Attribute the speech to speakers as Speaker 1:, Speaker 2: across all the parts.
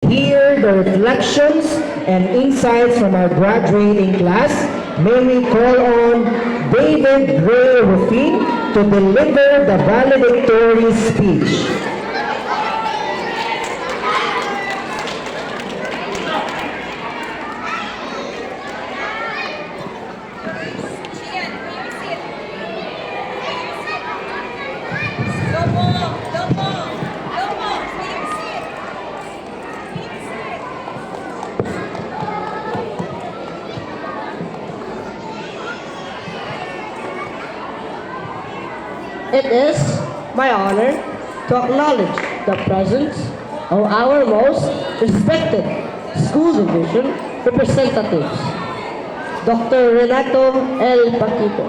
Speaker 1: Hear the reflections and insights from our graduating class, may we call on David Ray Rufin to deliver the valedictory speech.
Speaker 2: It is my honor to acknowledge the presence of our most respected school division representatives, Dr. Renato L. Paquito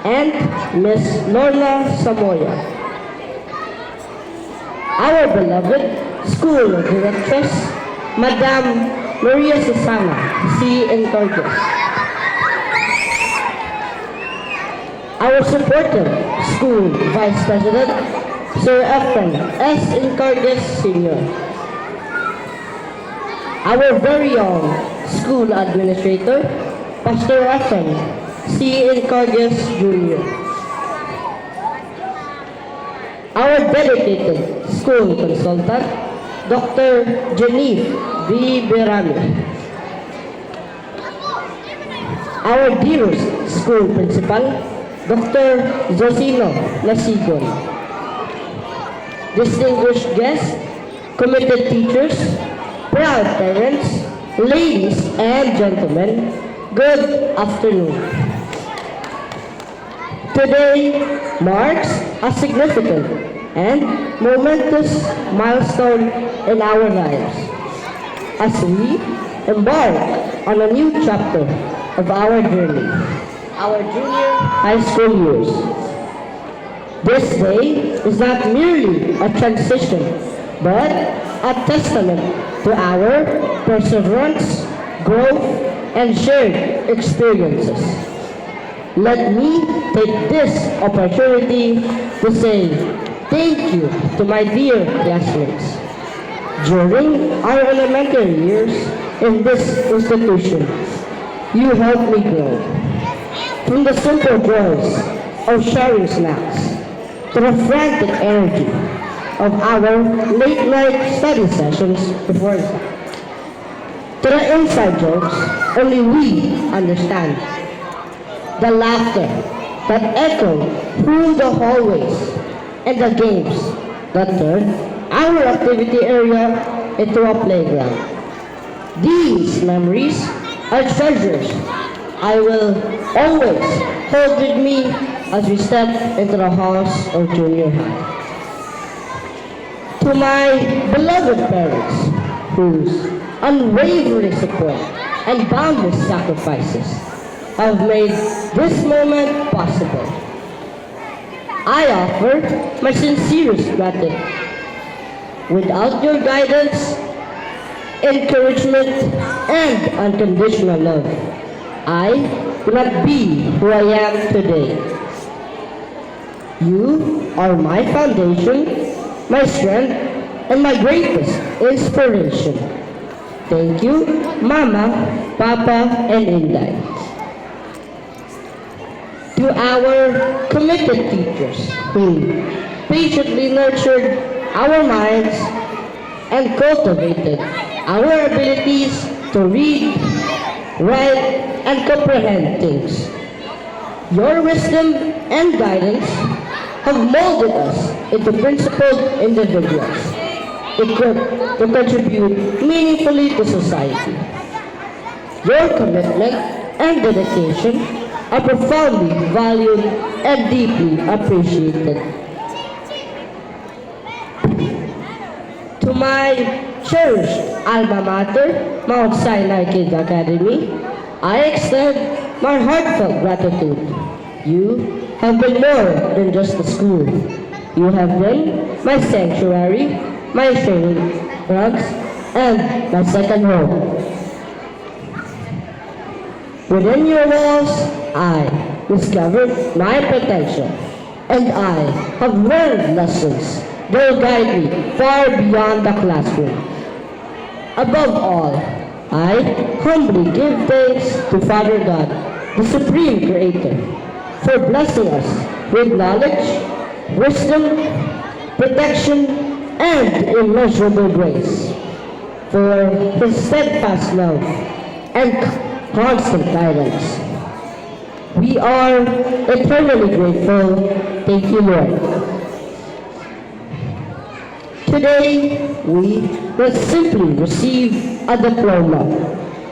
Speaker 2: and Ms. Lorna Samoya, our beloved school directress, Madam Maria Susana C. Encorges, our supportive school vice president, Sir Efren S. Encardes Sr., our very own school administrator, Pastor Efren C. Encardes Jr., our dedicated school consultant, Dr. Genevieve V. Berami, our dearest school principal, Dr. Josino Nasigon, distinguished guests, committed teachers, proud parents, ladies and gentlemen, good afternoon. Today marks a significant and momentous milestone in our lives as we embark on a new chapter of our journey, our junior high school years. This day is not merely a transition, but a testament to our perseverance, growth, and shared experiences. Let me take this opportunity to say thank you to my dear classmates. During our elementary years in this institution, you helped me grow. From the simple joys of sharing snacks to the frantic energy of our late-night study sessions before exam, to the inside jokes only we understand, the laughter that echoed through the hallways, and the games that turned our activity area into a playground. These memories are treasures I will always hold with me as we step into the halls of junior high. To my beloved parents, whose unwavering support and boundless sacrifices have made this moment possible, I offer my sincerest gratitude. Without your guidance, encouragement, and unconditional love, I would not be who I am today. You are my foundation, my strength, and my greatest inspiration. Thank you, Mama, Papa, and Inday. To our committed teachers who patiently nurtured our minds and cultivated our abilities to read, write, and comprehend things. Your wisdom and guidance have molded us into principled individuals, equipped to contribute meaningfully to society. Your commitment and dedication are profoundly valued and deeply appreciated. To my cherished alma mater, Mount Sinai Kids Academy, I extend my heartfelt gratitude. You have been more than just a school. You have been my sanctuary, my training grounds, and my second home. Within your walls, I discovered my potential, and I have learned lessons that will guide me far beyond the classroom. Above all, I humbly give thanks to Father God, the Supreme Creator, for blessing us with knowledge, wisdom, protection, and immeasurable grace, for His steadfast love and constant guidance. We are eternally grateful. Thank you, Lord. Today, we will simply receive a diploma.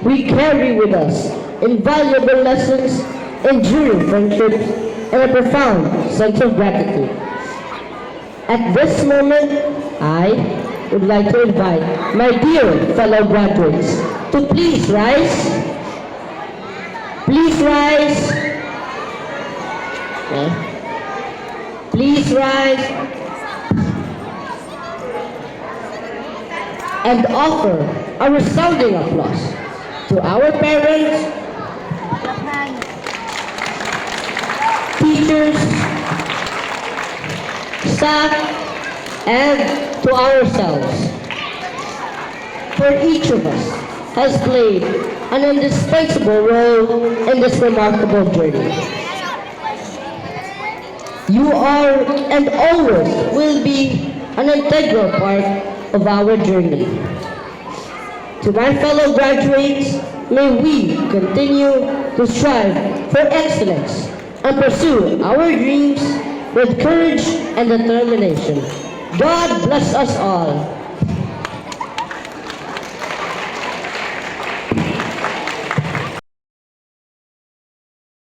Speaker 2: We carry with us invaluable lessons, enduring friendships, and a profound sense of gratitude. At this moment, I would like to invite my dear fellow graduates to please rise. Please rise. Okay. Please rise. And offer a resounding applause to our parents, teachers, staff, and to ourselves. For each of us has played an indispensable role in this remarkable journey. You are and always will be an integral part of our journey. To my fellow graduates, may we continue to strive for excellence and pursue our dreams with courage and determination. God bless us all.